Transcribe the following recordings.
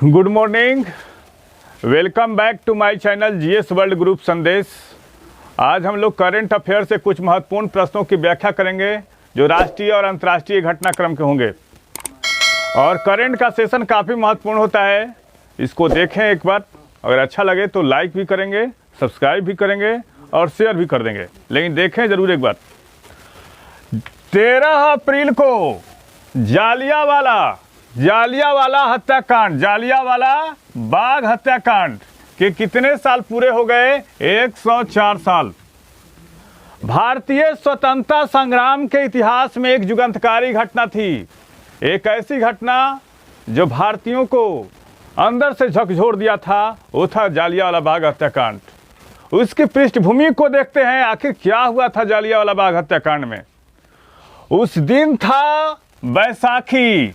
Good morning, welcome back to my channel GS world group Sandesh. आज हम लोग current affair से कुछ महत्वपूर्ण प्रश्नों की व्याख्या करेंगे जो राष्ट्रीय और अंतर्राष्ट्रीय घटनाक्रम के होंगे। और करंट का सेशन काफ़ी महत्वपूर्ण होता है, इसको देखें एक बार। अगर अच्छा लगे तो लाइक भी करेंगे, सब्सक्राइब भी करेंगे और शेयर भी कर देंगे, लेकिन देखें ज़रूर एक बार। 13 अप्रैल को जालियांवाला हत्याकांड, जालियांवाला बाग हत्याकांड के कितने साल पूरे हो गए? 104 साल। भारतीय स्वतंत्रता संग्राम के इतिहास में एक युगांतकारी घटना थी। एक ऐसी घटना जो भारतीयों को अंदर से झकझोर दिया था, वो था जालियांवाला बाग हत्याकांड। उसकी पृष्ठभूमि को देखते हैं, आखिर क्या हुआ था जालियांवाला बाग हत्याकांड में। उस दिन था बैसाखी।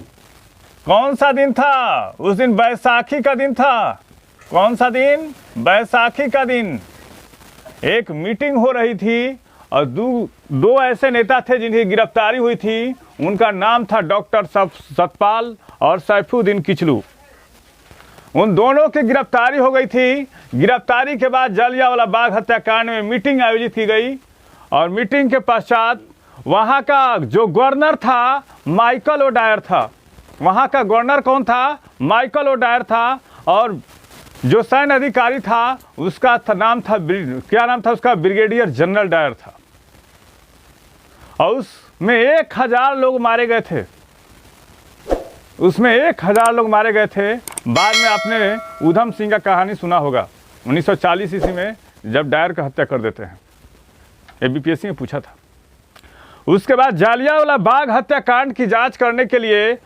कौन सा दिन था? उस दिन बैसाखी का दिन था। कौन सा दिन? बैसाखी का दिन। एक मीटिंग हो रही थी और दो ऐसे नेता थे जिनकी गिरफ्तारी हुई थी। उनका नाम था डॉक्टर सतपाल और सैफुद्दीन किचलू। उन दोनों की गिरफ्तारी हो गई थी। गिरफ्तारी के बाद जालियांवाला बाग हत्याकांड में मीटिंग आयोजित की गई और मीटिंग के पश्चात वहाँ का जो गवर्नर था माइकल ओडायर था। वहाँ का गवर्नर कौन था? माइकल ओडायर था। और जो सैन्य अधिकारी था उसका नाम था, क्या नाम था उसका? ब्रिगेडियर जनरल डायर था। और उसमें 1000 लोग मारे गए थे। उसमें 1000 लोग मारे गए थे। बाद में आपने ऊधम सिंह का कहानी सुना होगा, 1940 ईस्वी में जब डायर का हत्या कर देते हैं। ABPSC में पूछा था। उसके बाद जालियांवाला बाग हत्याकांड की जांच करने के लिए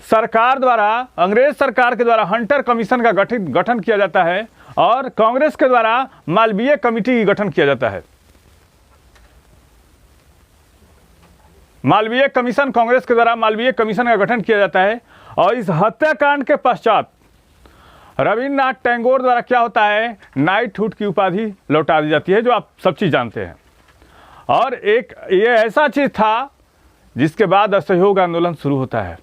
सरकार द्वारा, अंग्रेज सरकार के द्वारा हंटर कमीशन का गठन किया जाता है और कांग्रेस के द्वारा मालवीय कमेटी की गठन किया जाता है। मालवीय कमीशन, कांग्रेस के द्वारा मालवीय कमीशन का गठन किया जाता है। और इस हत्याकांड के पश्चात रविन्द्रनाथ टैगोर द्वारा क्या होता है? नाइटहुड की उपाधि लौटा दी जाती है, जो आप सब चीज जानते हैं। और एक ये ऐसा चीज था जिसके बाद असहयोग आंदोलन शुरू होता है।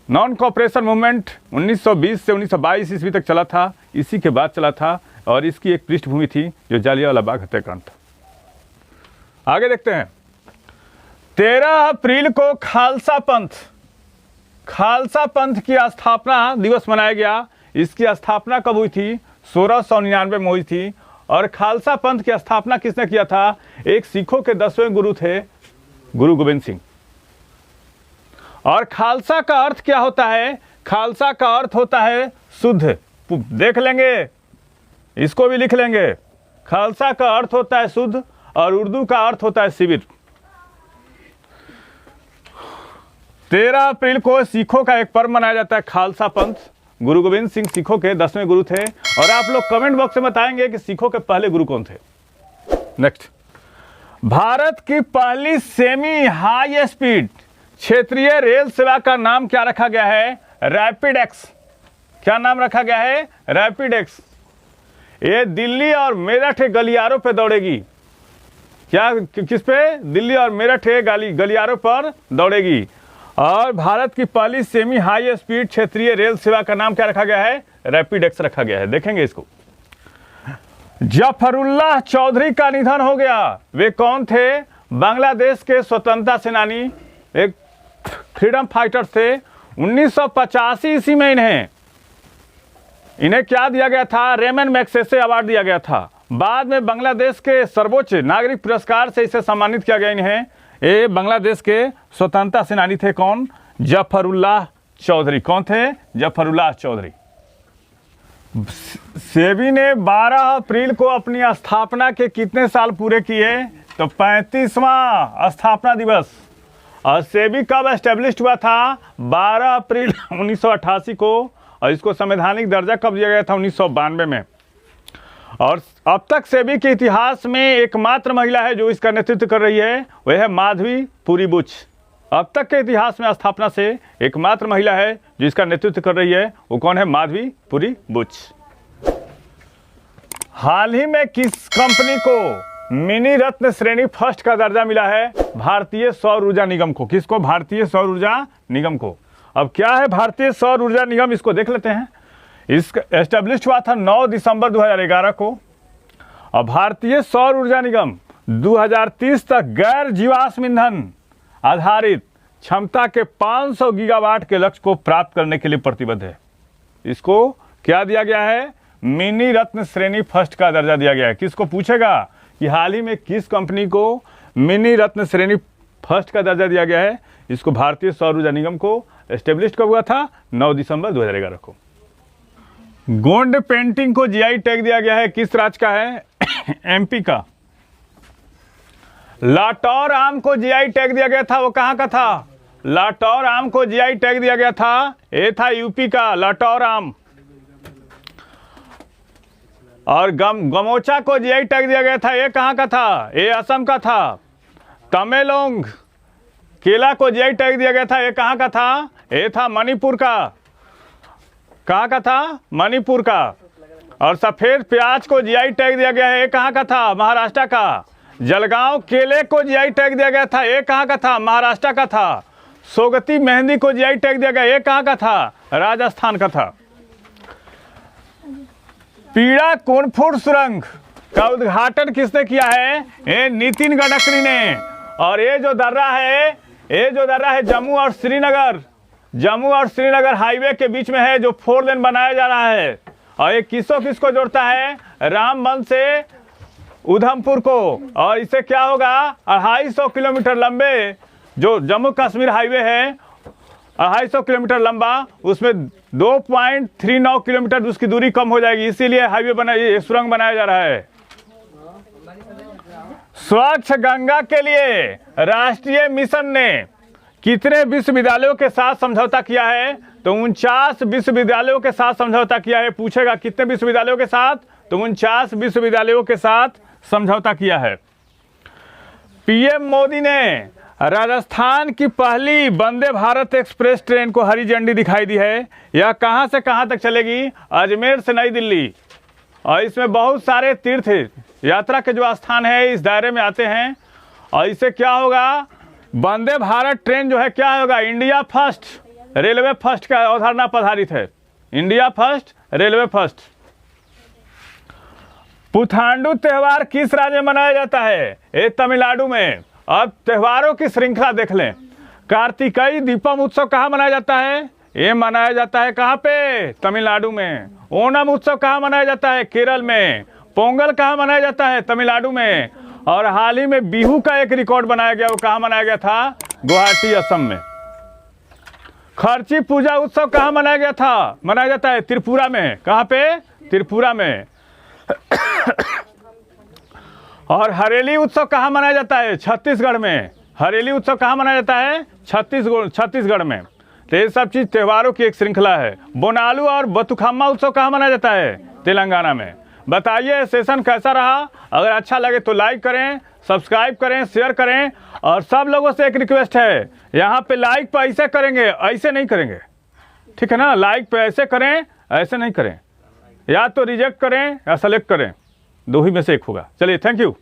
नॉन कोऑपरेशन मूवमेंट 1920 से 1922 ईस्वी तक चला था, इसी के बाद चला था। और इसकी एक पृष्ठभूमि थी जो जालियांवाला बाग हत्याकांड था। आगे देखते हैं। 13 अप्रैल को खालसा पंथ की स्थापना दिवस मनाया गया। इसकी स्थापना कब हुई थी? 1699 में हुई थी। और खालसा पंथ की स्थापना किसने किया था? एक सिखों के 10वें गुरु थे, गुरु गोविंद सिंह। और खालसा का अर्थ क्या होता है? खालसा का अर्थ होता है शुद्ध। देख लेंगे, इसको भी लिख लेंगे। खालसा का अर्थ होता है शुद्ध और उर्दू का अर्थ होता है शिविर। 13 अप्रैल को सिखों का एक पर्व मनाया जाता है, खालसा पंथ। गुरु गोविंद सिंह सिखों के 10वें गुरु थे। और आप लोग कमेंट बॉक्स में बताएंगे कि सिखों के पहले गुरु कौन थे। नेक्स्ट, भारत की पहली सेमी हाई स्पीड क्षेत्रीय रेल सेवा का नाम क्या रखा गया है? Rapid x. क्या नाम रखा गया है? Rapid x. ये दिल्ली और मेरठ के गलियारों पे दौड़ेगी। क्या, किस पे? दिल्ली और मेरठ के गलियारों पर दौड़ेगी। और भारत की पहली सेमी हाई स्पीड क्षेत्रीय रेल सेवा का नाम क्या रखा गया है? रैपिड एक्स रखा गया है। देखेंगे इसको। जफरुल्लाह चौधरी का निधन हो गया। वे कौन थे? बांग्लादेश के स्वतंत्रता सेनानी, एक फ्रीडम फाइटर थे। 1985 ईस्वी में इन्हें क्या दिया गया था? रेमन मैग्सेसे अवार्ड दिया गया था। बाद में बांग्लादेश के सर्वोच्च नागरिक पुरस्कार से इसे सम्मानित किया गया इन्हें। ये बांग्लादेश के स्वतंत्रता सेनानी थे। कौन? जफरुल्लाह चौधरी। कौन थे? जफरुल्लाह चौधरी। सेबी ने 12 अप्रैल को अपनी स्थापना के कितने साल पूरे किए? तो 35वां स्थापना दिवस। और सेबी कब एस्टेब्लिश हुआ था? 12 अप्रैल 1988 को। और इसको संवैधानिक दर्जा कब दिया गया था? 1992 में। और अब तक सेबी के इतिहास में एकमात्र महिला है जो इसका नेतृत्व कर रही है, वह है माधवी पुरी बुच। अब तक के इतिहास में स्थापना से एकमात्र महिला है जो इसका नेतृत्व कर रही है, वो कौन है? माधवी पुरी बुच। हाल ही में किस कंपनी को मिनी रत्न श्रेणी फर्स्ट का दर्जा मिला है? भारतीय सौर ऊर्जा निगम को। किसको? भारतीय सौर ऊर्जा निगम को। अब क्या है भारतीय सौर ऊर्जा निगम, इसको देख लेते हैं। इसका एस्टेब्लिश हुआ था 9 दिसंबर 2011 को। और भारतीय सौर ऊर्जा निगम 2030 तक गैर जीवाश्म ईंधन आधारित क्षमता के 500 गीगावाट के लक्ष्य को प्राप्त करने के लिए प्रतिबद्ध है। इसको क्या दिया गया है? मिनी रत्न श्रेणी फर्स्ट का दर्जा दिया गया है। किसको पूछेगा कि हाल ही में किस कंपनी को मिनी रत्न श्रेणी फर्स्ट का दर्जा दिया गया है? इसको भारतीय सौर ऊर्जा निगम को एस्टेब्लिश कब हुआ था? 9 दिसंबर 2011 को। गोंड पेंटिंग को जीआई टैग दिया गया है, किस राज्य का है? एमपी का। लाटौर आम को जीआई टैग दिया गया था, वो कहाँ का था? लाटौर आम को जीआई टैग दिया गया था, ये था यूपी का लाटौर आम। और गमोचा को जीआई टैग दिया गया था, ये कहाँ का था? ये असम का था। तमेलोंग केला को जीआई टैग दिया गया था, ये कहाँ का था? ये था मणिपुर का। कहाँ का था? मणिपुर का। और सफेद प्याज को जीआई टैग दिया गया है, ये कहाँ का था? महाराष्ट्र का। जलगांव केले को जीआई टैग दिया गया था, ये कहाँ का था? महाराष्ट्र का था। सोगती मेहंदी को जीआई टैग दिया गया, ये कहाँ का था? राजस्थान का था। पीड़ा कोनफुट सुरंग का उद्घाटन किसने किया है? ये नितिन गडकरी ने। और ये जो दर्रा है जम्मू और श्रीनगर हाईवे के बीच में है, जो 4 लेन बनाया जा रहा है। और ये किसको जोड़ता है? रामबन से उधमपुर को। और इससे क्या होगा? 250 किलोमीटर लंबे जो जम्मू कश्मीर हाईवे है, 250 किलोमीटर लंबा, उसमें 2.39 किलोमीटर उसकी दूरी कम हो जाएगी। इसीलिए हाईवे सुरंग बनाया जा रहा है। स्वच्छ गंगा के लिए राष्ट्रीय मिशन ने कितने विश्वविद्यालयों के साथ समझौता किया है? तो 49 विश्वविद्यालयों के साथ समझौता किया है। पूछेगा कितने विश्वविद्यालयों के साथ? तो 49 विश्वविद्यालयों के साथ समझौता किया है। पीएम मोदी ने राजस्थान की पहली वंदे भारत एक्सप्रेस ट्रेन को हरी झंडी दिखाई दी है। यह कहां से कहां तक चलेगी? अजमेर से नई दिल्ली। और इसमें बहुत सारे तीर्थ यात्रा के जो स्थान है इस दायरे में आते हैं। और इससे क्या होगा? वंदे भारत ट्रेन जो है क्या होगा? इंडिया फर्स्ट, रेलवे फर्स्ट का अवधारणा पर आधारित है। India first, railway first. Puthandu त्योहार किस राज्य में मनाया जाता है? ये तमिलनाडु में। अब त्योहारों की श्रृंखला देख लें। कार्तिकेय दीपम उत्सव कहाँ मनाया जाता है? ये मनाया जाता है कहाँ पे? तमिलनाडु में। ओणम उत्सव कहाँ मनाया जाता है? केरल में। पोंगल कहाँ मनाया जाता है? तमिलनाडु में। और हाल ही में बिहू का एक रिकॉर्ड बनाया गया, वो कहाँ मनाया गया था? गुवाहाटी, असम में। खर्ची पूजा उत्सव कहाँ मनाया गया था? मनाया जाता है त्रिपुरा में। कहाँ पे? त्रिपुरा में। और हरेली उत्सव कहाँ मनाया जाता है? छत्तीसगढ़ में। हरेली उत्सव कहाँ मनाया जाता है? छत्तीसगढ़ में। तो ये सब चीज त्योहारों की एक श्रृंखला है। बोनालू और बतुखम्मा उत्सव कहाँ मनाया जाता है? तेलंगाना में। बताइए सेशन कैसा रहा? अगर अच्छा लगे तो लाइक करें, सब्सक्राइब करें, शेयर करें। और सब लोगों से एक रिक्वेस्ट है, यहाँ पे लाइक पे ऐसे करेंगे, ऐसे नहीं करेंगे, ठीक है ना? लाइक पे ऐसे करें, ऐसे नहीं करें। या तो रिजेक्ट करें या सेलेक्ट करें, दो ही में से एक होगा। चलिए, थैंक यू।